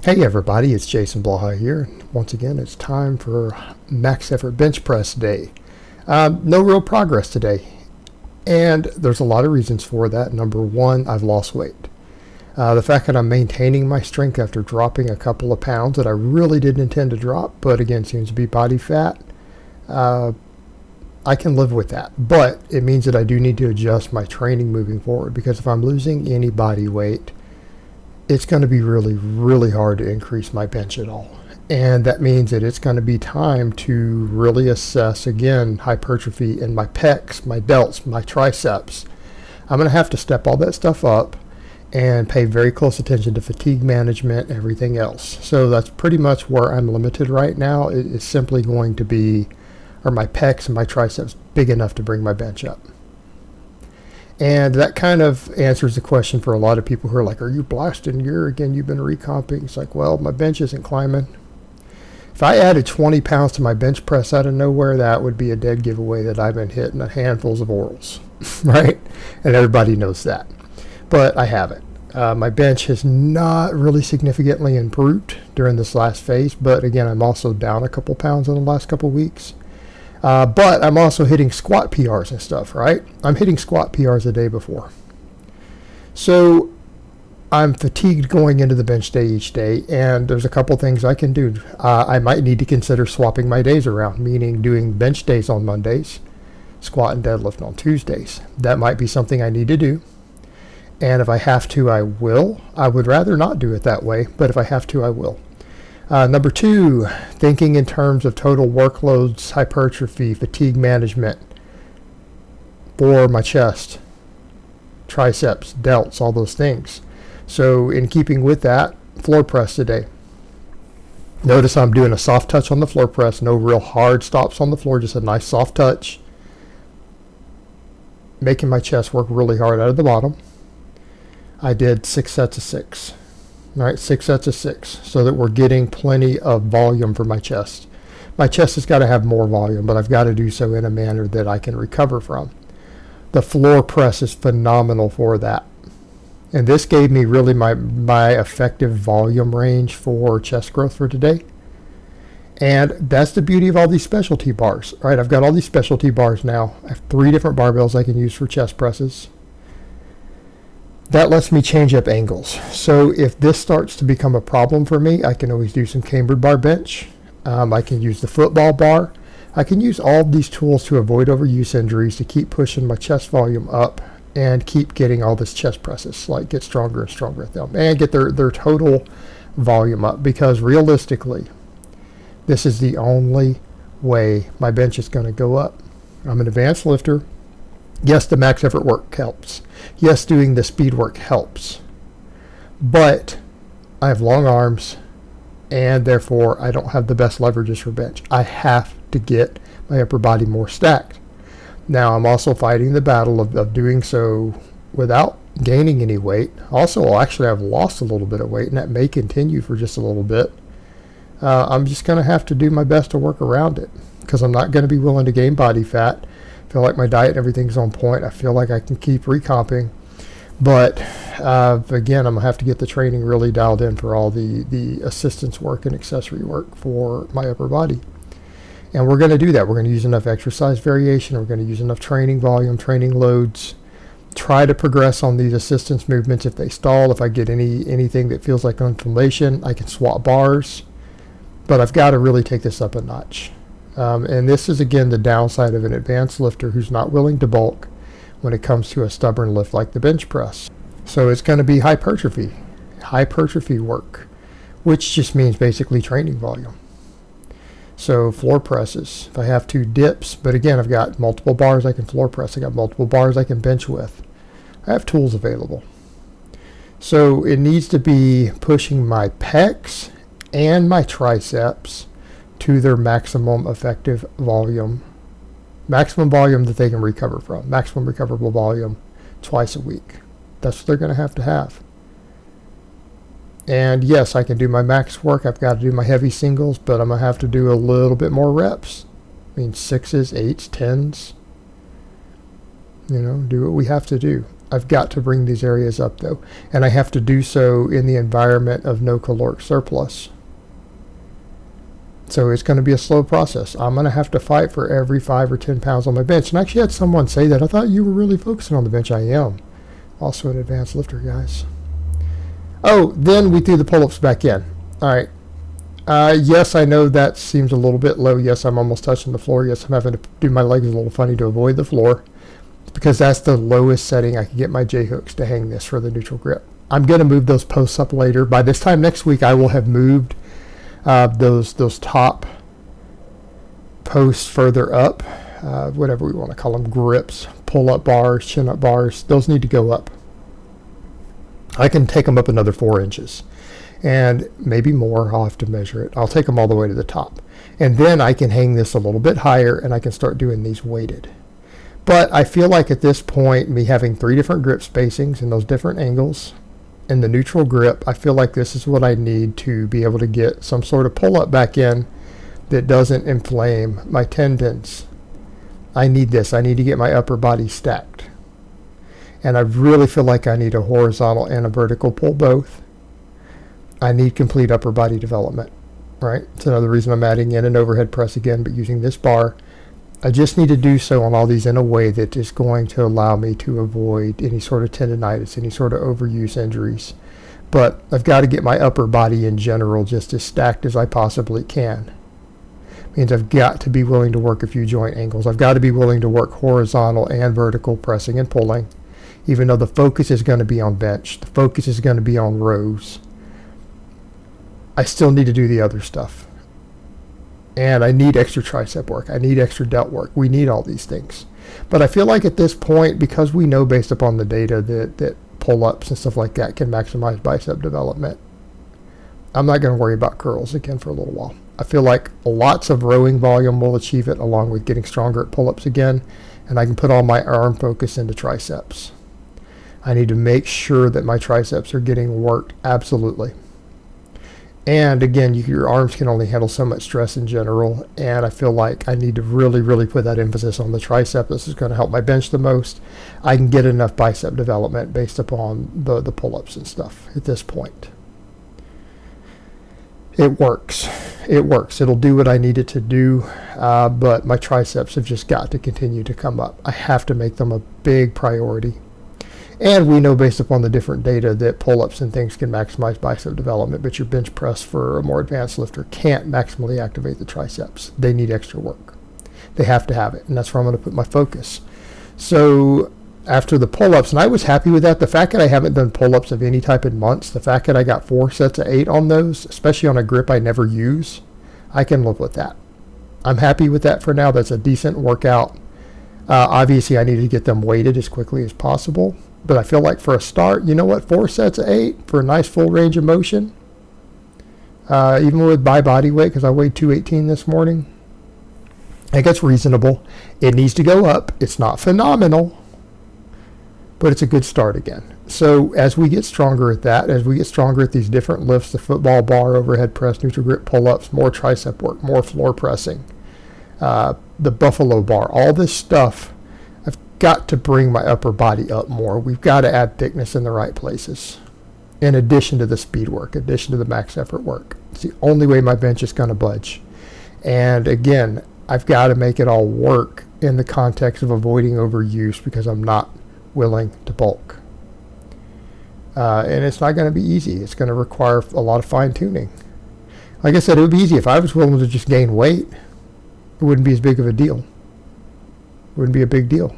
Hey everybody, it's Jason Blaha here. Once again, it's time for max effort bench press day. No real progress today, and there's a lot of reasons for that. Number one, I've lost weight. The fact that I'm maintaining my strength after dropping a couple of pounds that I really didn't intend to drop, but again seems to be body fat, I can live with that. But it means that I do need to adjust my training moving forward, because if I'm losing any body weight, it's going to be really, really hard to increase my bench at all. And that means that it's going to be time to really assess, again, hypertrophy in my pecs, my delts, my triceps. I'm going to have to step all that stuff up and pay very close attention to fatigue management and everything else. So that's pretty much where I'm limited right now. It's simply going to be, are my pecs and my triceps big enough to bring my bench up? And that kind of answers the question for a lot of people who are like, are you blasting gear again? You've been recomping. It's like, well, my bench isn't climbing. If I added 20 pounds to my bench press out of nowhere, that would be a dead giveaway that I've been hitting handfuls of orals, right? And everybody knows that. But I haven't. My bench has not really significantly improved during this last phase. But again, I'm also down a couple pounds in the last couple weeks. But I'm also hitting squat PRs and stuff, right? I'm hitting squat PRs the day before. So I'm fatigued going into the bench day each day, and there's a couple things I can do. I might need to consider swapping my days around, meaning doing bench days on Mondays, squat and deadlift on Tuesdays. That might be something I need to do. And if I have to, I will. I would rather not do it that way, but if I have to, I will. Number two, thinking in terms of total workloads, hypertrophy, fatigue management for my chest, triceps, delts, all those things. So in keeping with that, floor press today. Notice I'm doing a soft touch on the floor press, no real hard stops on the floor, just a nice soft touch. Making my chest work really hard out of the bottom. I did 6 sets of 6. All right, 6 sets of 6, so that we're getting plenty of volume for my chest. My chest has got to have more volume, but I've got to do so in a manner that I can recover from. The floor press is phenomenal for that. And this gave me really my effective volume range for chest growth for today. And that's the beauty of all these specialty bars, right? I've got all these specialty bars now. I have 3 different barbells I can use for chest presses. That lets me change up angles. So if this starts to become a problem for me, I can always do some cambered bar bench. I can use the football bar. I can use all of these tools to avoid overuse injuries, to keep pushing my chest volume up and keep getting all this chest presses, like get stronger and stronger at them, and get their total volume up, because realistically, this is the only way my bench is going to go up. I'm an advanced lifter. Yes, the max effort work helps. Yes, doing the speed work helps. But I have long arms, and therefore I don't have the best leverages for bench. I have to get my upper body more stacked. Now, I'm also fighting the battle of doing so without gaining any weight. Also, actually, I've lost a little bit of weight, and that may continue for just a little bit. I'm just going to have to do my best to work around it, because I'm not going to be willing to gain body fat. I feel like my diet and everything's on point. I feel like I can keep recomping. But again, I'm going to have to get the training really dialed in for all the assistance work and accessory work for my upper body. And we're going to do that. We're going to use enough exercise variation. We're going to use enough training volume, training loads. Try to progress on these assistance movements. If they stall, if I get anything that feels like inflammation, I can swap bars. But I've got to really take this up a notch. And this is, again, the downside of an advanced lifter who's not willing to bulk when it comes to a stubborn lift like the bench press. So it's going to be hypertrophy work, which just means basically training volume. So floor presses, if I have 2 dips, but again, I've got multiple bars I can floor press. I got multiple bars I can bench with. I have tools available. So it needs to be pushing my pecs and my triceps to their maximum effective volume, maximum volume that they can recover from, maximum recoverable volume twice a week. That's what they're going to have. And yes, I can do my max work. I've got to do my heavy singles, but I'm going to have to do a little bit more reps. I mean, 6s, 8s, 10s. Do what we have to do. I've got to bring these areas up though, and I have to do so in the environment of no caloric surplus. So it's going to be a slow process. I'm going to have to fight for every 5 or 10 pounds on my bench. And I actually had someone say that. I thought you were really focusing on the bench. I am. Also an advanced lifter, guys. Oh, then we threw the pull-ups back in. All right. Yes, I know that seems a little bit low. Yes, I'm almost touching the floor. Yes, I'm having to do my legs a little funny to avoid the floor, because that's the lowest setting I can get my J-hooks to hang this for the neutral grip. I'm going to move those posts up later. By this time next week, I will have moved those top posts further up, whatever we want to call them, grips, pull-up bars, chin-up bars. Those need to go up. I can take them up another 4 inches. And maybe more. I'll have to measure it. I'll take them all the way to the top. And then I can hang this a little bit higher, and I can start doing these weighted. But I feel like at this point, me having 3 different grip spacings and those different angles and the neutral grip, I feel like this is what I need to be able to get some sort of pull-up back in that doesn't inflame my tendons. I need this. I need to get my upper body stacked. And I really feel like I need a horizontal and a vertical pull both. I need complete upper body development, right? It's another reason I'm adding in an overhead press again, but using this bar. I just need to do so on all these in a way that is going to allow me to avoid any sort of tendonitis, any sort of overuse injuries. But I've got to get my upper body in general just as stacked as I possibly can. Means I've got to be willing to work a few joint angles. I've got to be willing to work horizontal and vertical pressing and pulling, even though the focus is going to be on bench. The focus is going to be on rows. I still need to do the other stuff. And I need extra tricep work. I need extra delt work. We need all these things. But I feel like at this point, because we know based upon the data that pull-ups and stuff like that can maximize bicep development, I'm not going to worry about curls again for a little while. I feel like lots of rowing volume will achieve it, along with getting stronger at pull-ups again. And I can put all my arm focus into triceps. I need to make sure that my triceps are getting worked absolutely. And again, your arms can only handle so much stress in general, and I feel like I need to really, really put that emphasis on the tricep. This is going to help my bench the most. I can get enough bicep development based upon the pull-ups and stuff at this point. It works. It works. It'll do what I need it to do, but my triceps have just got to continue to come up. I have to make them a big priority. And we know based upon the different data that pull-ups and things can maximize bicep development, but your bench press for a more advanced lifter can't maximally activate the triceps. They need extra work. They have to have it, and that's where I'm going to put my focus. So after the pull-ups, and I was happy with that. The fact that I haven't done pull-ups of any type in months, the fact that I got 4 sets of 8 on those, especially on a grip I never use, I can live with that. I'm happy with that for now. That's a decent workout. Obviously, I need to get them weighted as quickly as possible. But I feel like for a start, you know what, 4 sets of 8 for a nice full range of motion, even with by body weight, because I weighed 218 this morning, I think it's reasonable. It needs to go up. It's not phenomenal, but it's a good start again. So as we get stronger at that, as we get stronger at these different lifts, the football bar, overhead press, neutral grip pull-ups, more tricep work, more floor pressing, the buffalo bar, all this stuff, got to bring my upper body up more. We've got to add thickness in the right places, in addition to the speed work, in addition to the max effort work. It's the only way my bench is going to budge. And again, I've got to make it all work in the context of avoiding overuse, because I'm not willing to bulk. And it's not going to be easy. It's going to require a lot of fine tuning. Like I said, it would be easy if I was willing to just gain weight. It wouldn't be as big of a deal. It wouldn't be a big deal.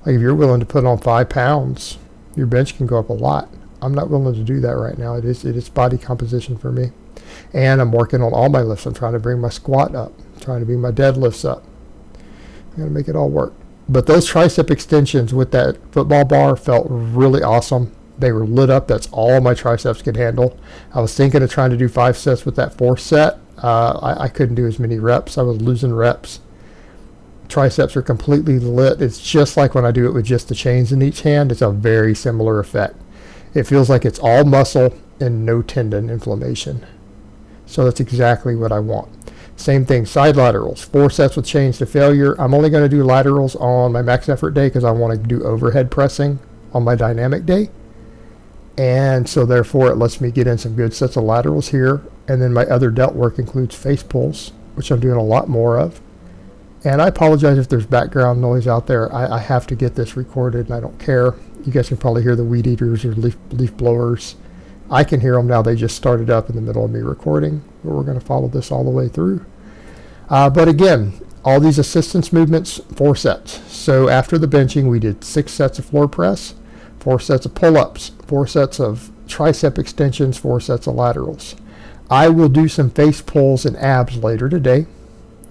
Like if you're willing to put on 5 pounds, your bench can go up a lot. I'm not willing to do that right now. It is body composition for me. And I'm working on all my lifts. I'm trying to bring my squat up. I'm trying to bring my deadlifts up. I'm going to make it all work. But those tricep extensions with that football bar felt really awesome. They were lit up. That's all my triceps could handle. I was thinking of trying to do 5 sets with that 4th set. I couldn't do as many reps. I was losing reps. Triceps are completely lit. It's just like when I do it with just the chains in each hand. It's a very similar effect. It feels like it's all muscle and no tendon inflammation. So that's exactly what I want. Same thing, side laterals, 4 sets with chains to failure. I'm only going to do laterals on my max effort day because I want to do overhead pressing on my dynamic day. And so therefore it lets me get in some good sets of laterals here. And then my other delt work includes face pulls, which I'm doing a lot more of. And I apologize if there's background noise out there. I have to get this recorded, and I don't care. You guys can probably hear the weed eaters or leaf blowers. I can hear them now. They just started up in the middle of me recording. But we're going to follow this all the way through. But again, all these assistance movements, 4 sets. So after the benching, we did 6 sets of floor press, 4 sets of pull-ups, 4 sets of tricep extensions, 4 sets of laterals. I will do some face pulls and abs later today.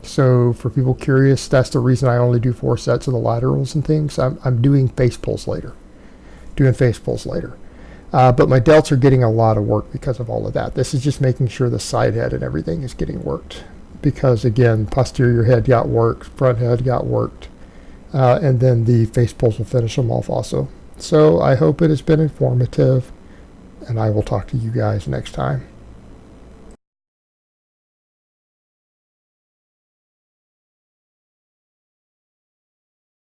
So for people curious, that's the reason I only do 4 sets of the laterals and things. I'm doing face pulls later. But my delts are getting a lot of work because of all of that. This is just making sure the side head and everything is getting worked. Because again, posterior head got worked, front head got worked. And then the face pulls will finish them off also. So I hope it has been informative, and I will talk to you guys next time.